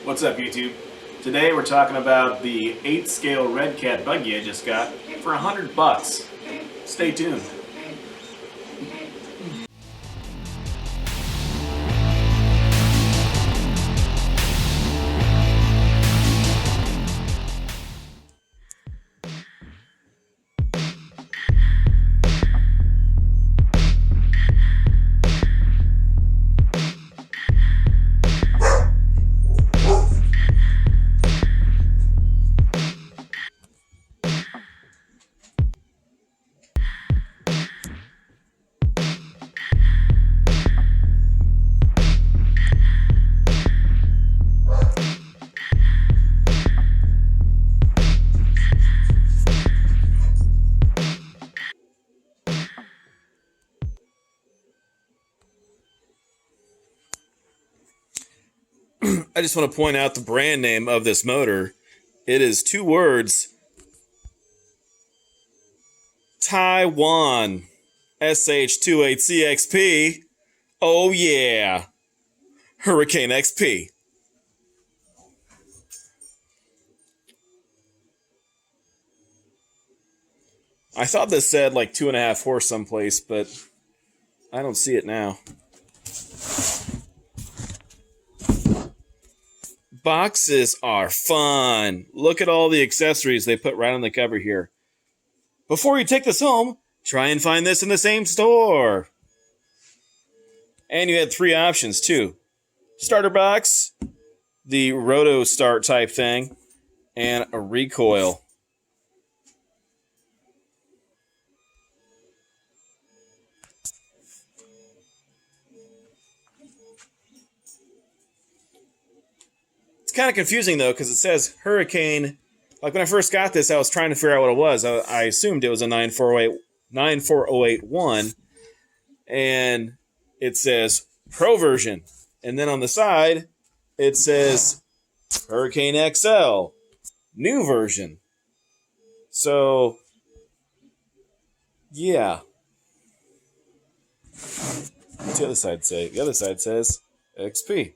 What's up, YouTube? Today we're talking about the 8 scale Redcat buggy I just got for $100. Stay tuned. I just want to point out the brand name of this motor. It is 2 words. Taiwan. SH28CXP. Oh yeah. Hurricane XP. I thought this said like 2.5 horse someplace, but I don't see it now. Boxes are fun. Look at all the accessories they put right on the cover here. Before you take this home, try and find this in the same store. And you had 3 options too. Starter box, the roto start type thing, and a recoil. It's kind of confusing though, because it says Hurricane. Like when I first got this, I was trying to figure out what it was. I assumed it was a 94081, and it says Pro version. And then on the side, it says Hurricane XL, new version. So, yeah. What's the other side say? The other side says XP.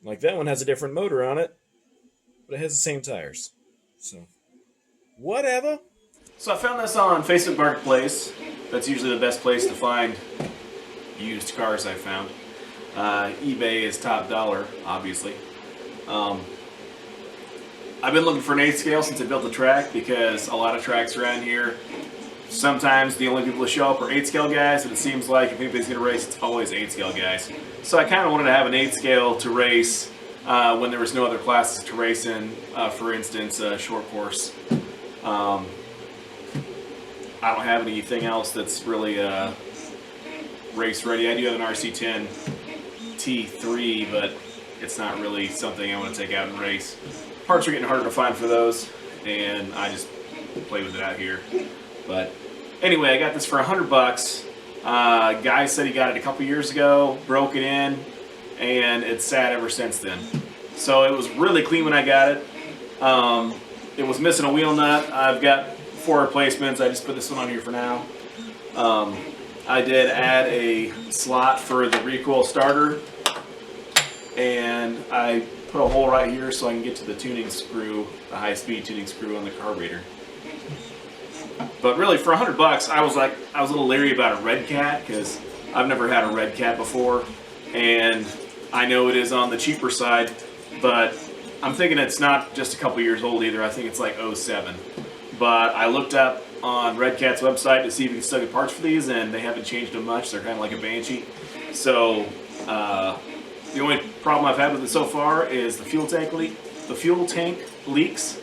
Like that one has a different motor on it, but it has the same tires. So, whatever. So I found this on Facebook Marketplace. That's usually the best place to find used cars I've found. eBay is top dollar, obviously. I've been looking for an 8 scale since I built the track because a lot of tracks around here, sometimes the only people that show up are 8 scale guys, and it seems like if anybody's going to race, it's always 8 scale guys. So I kind of wanted to have an 8 scale to race when there was no other classes to race in, for instance, short course. I don't have anything else that's really race ready. I do have an RC10 T3, but it's not really something I want to take out and race. Parts are getting harder to find for those, and I just play with it out here. But anyway, I got this for $100. Guy said he got it a couple years ago, broke it in, and it's sat ever since then. So it was really clean when I got it. It was missing a wheel nut. I've got 4 replacements. I just put this one on here for now. I did add a slot for the recoil starter, and I put a hole right here so I can get to the tuning screw, the high-speed tuning screw on the carburetor. But really, for $100, I was a little leery about a Redcat because I've never had a Redcat before, and I know it is on the cheaper side, but I'm thinking it's not just a couple years old either. I think it's like 07. But I looked up on Redcat's website to see if you can still get parts for these, and they haven't changed them much. They're kind of like a Banshee. So the only problem I've had with it so far is the fuel tank leak. The fuel tank leaks.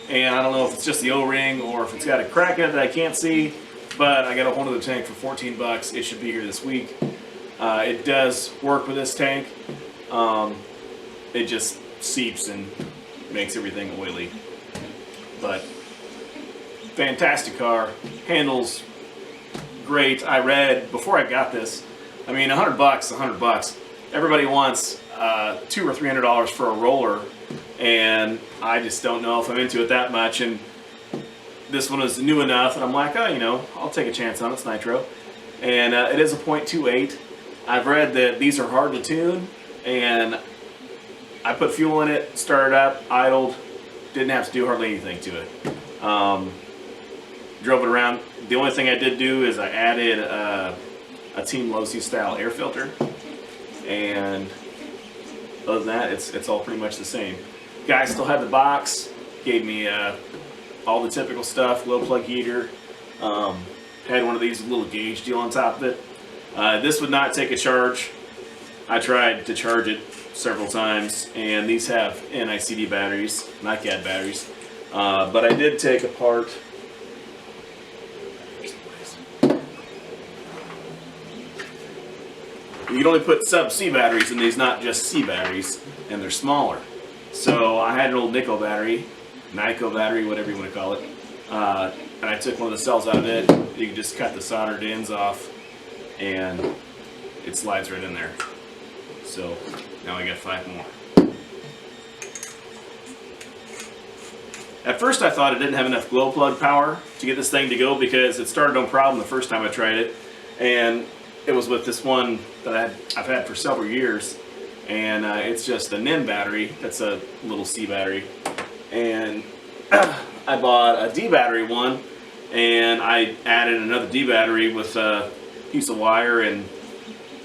And I don't know if it's just the O-ring or if it's got a crack in it that I can't see, but I got a hold of the tank for $14. It should be here this week. It does work with this tank. It just seeps and makes everything oily. But fantastic car, handles great. I read before I got this, I mean, $100, $100. Everybody wants $200 or $300 for a roller, and I just don't know if I'm into it that much. And this one is new enough, and I'm like, oh, you know, I'll take a chance on it. It's nitro, and it is a .28. I've read that these are hard to tune, and I put fuel in it, started up, idled, didn't have to do hardly anything to it. Drove it around. The only thing I did do is I added a Team Losi style air filter, and other than that, it's all pretty much the same. Guy still had the box, gave me all the typical stuff, glow plug heater, had one of these little gauge deal on top of it. This would not take a charge. I tried to charge it several times, and these have NICD batteries, not CAD batteries. But I did take apart. You can only put sub-C batteries in these, not just C batteries, and they're smaller. So I had an old nickel battery, Nico battery, whatever you want to call it, and I took one of the cells out of it. You can just cut the soldered ends off, and it slides right in there. So now I got 5 more. At first I thought it didn't have enough glow plug power to get this thing to go, because it started no problem the first time I tried it, and it was with this one that I've had for several years, and it's just a NIN battery. That's a little C battery, and I bought a D battery one, and I added another D battery with a piece of wire, and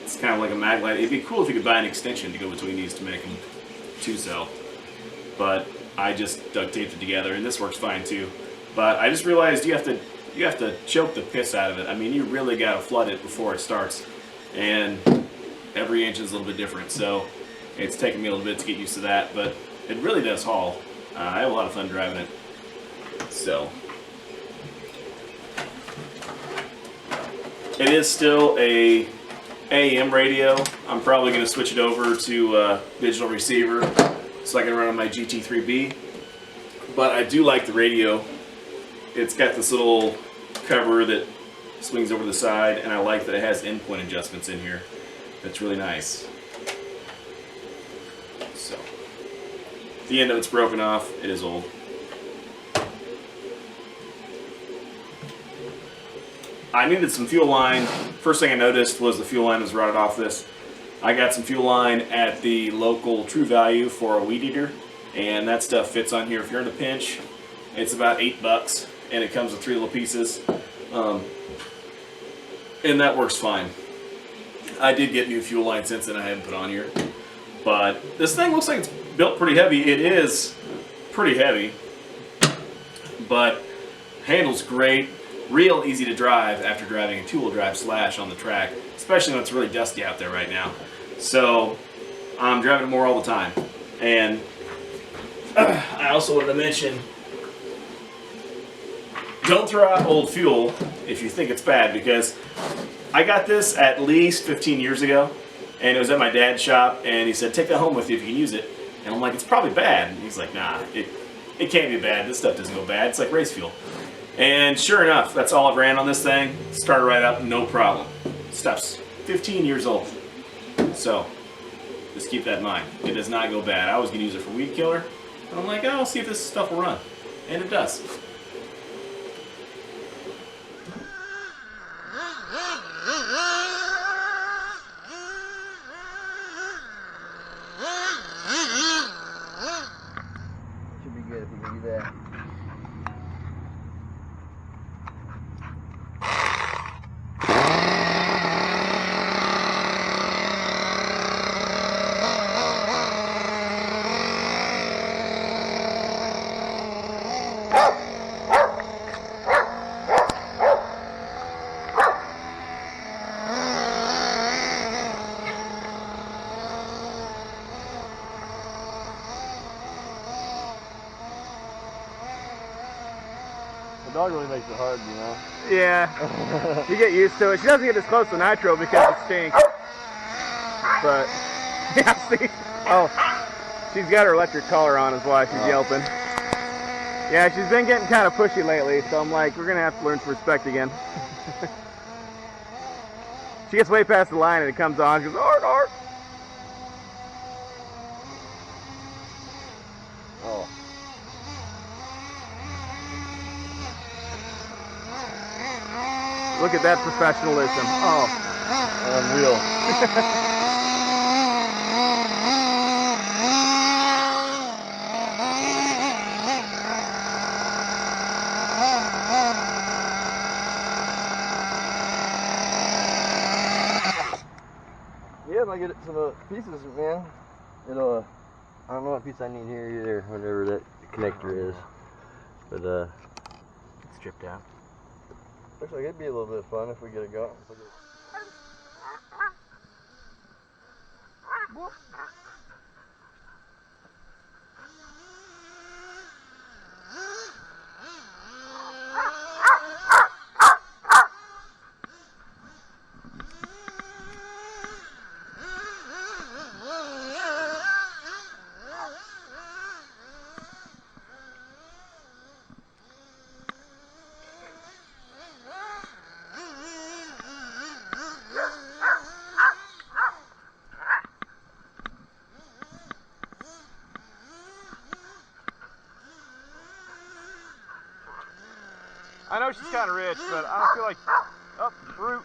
it's kind of like a mag light. It'd be cool if you could buy an extension to go between these to make them 2-cell, but I just duct taped it together, and this works fine too. But I just realized you have to choke the piss out of it. I mean, you really got to flood it before it starts, and every inch is a little bit different, so it's taken me a little bit to get used to that, but it really does haul. I have a lot of fun driving it. So it is still a AM radio. I'm probably going to switch it over to digital receiver so I can run on my GT3B, but I do like the radio. It's got this little cover that swings over the side, and I like that it has endpoint adjustments in here. That's really nice. So the end of it's broken off. It is old. I needed some fuel line. First thing I noticed was the fuel line was rotted off this. I got some fuel line at the local True Value for a weed eater, and that stuff fits on here if you're in a pinch. It's about $8, and it comes with 3 little pieces, and that works fine. I did get new fuel line since then I haven't put on here, but this thing looks like it's built pretty heavy. It is pretty heavy, but handles great. Real easy to drive after driving a 2-wheel drive slash on the track, especially when it's really dusty out there right now. So I'm driving it more all the time. And I also wanted to mention, don't throw out old fuel if you think it's bad, because I got this at least 15 years ago, and it was at my dad's shop, and he said, take that home with you if you can use it. And I'm like, it's probably bad. And he's like, nah, it can't be bad. This stuff doesn't go bad. It's like race fuel. And sure enough, that's all I've ran on this thing. Started right up, no problem. Stuff's 15 years old. So just keep that in mind. It does not go bad. I was going to use it for weed killer. And I'm like, oh, I'll see if this stuff will run. And it does. Should be good if we can do that. Dog really makes it hard, you know? Yeah, you get used to it. She doesn't get as close to nitro because it stinks. But, yeah, see? Oh, she's got her electric collar on is why she's yelping. Yeah, she's been getting kind of pushy lately, so I'm like, we're going to have to learn some respect again. She gets way past the line and it comes on, she goes, art, art. Look at that professionalism. Oh, Unreal. Yeah, if I get some pieces, man, it'll, I don't know what piece I need here either, whatever that connector is. But, it's stripped out. looks like it'd be a little bit of fun if we get it going. I know she's kind of rich, but I don't feel like, oh, fruit.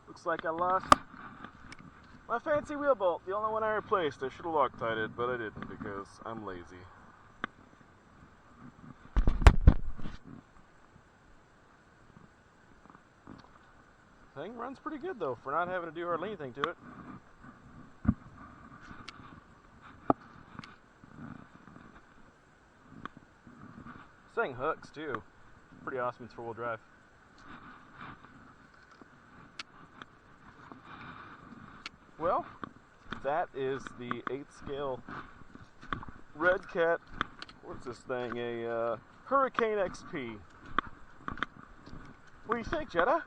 Looks like I lost my fancy wheel bolt, the only one I replaced. I should have Loctited it, but I didn't because I'm lazy. Thing runs pretty good though for not having to do hardly anything to it. This thing hooks too. Pretty awesome. It's four-wheel drive. Well, that is the 8th scale Redcat. What's this thing? A Hurricane XP. What do you think, Jetta?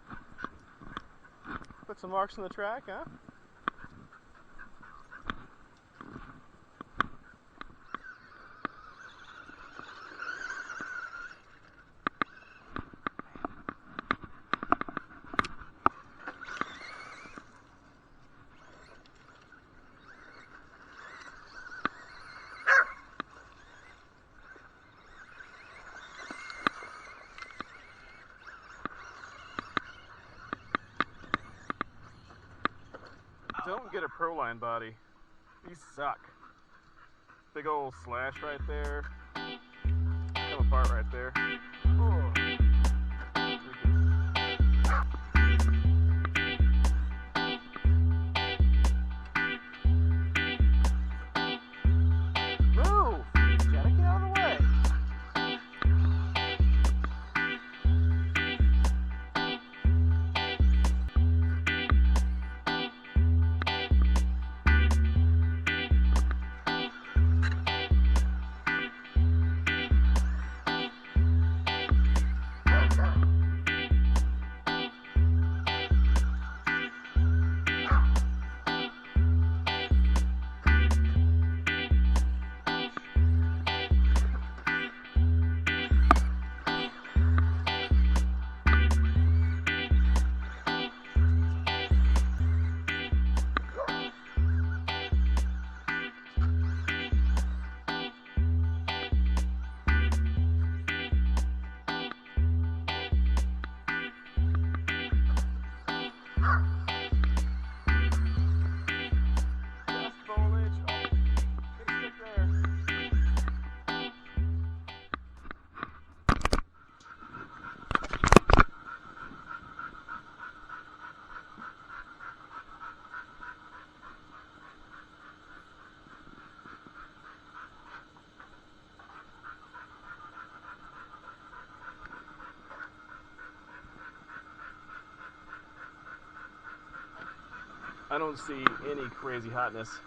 Put some marks on the track, huh? Don't get a Proline body. These suck. Big old slash right there. Come apart right there. Oh. Move! Gotta get out of the way. I don't see any crazy hotness.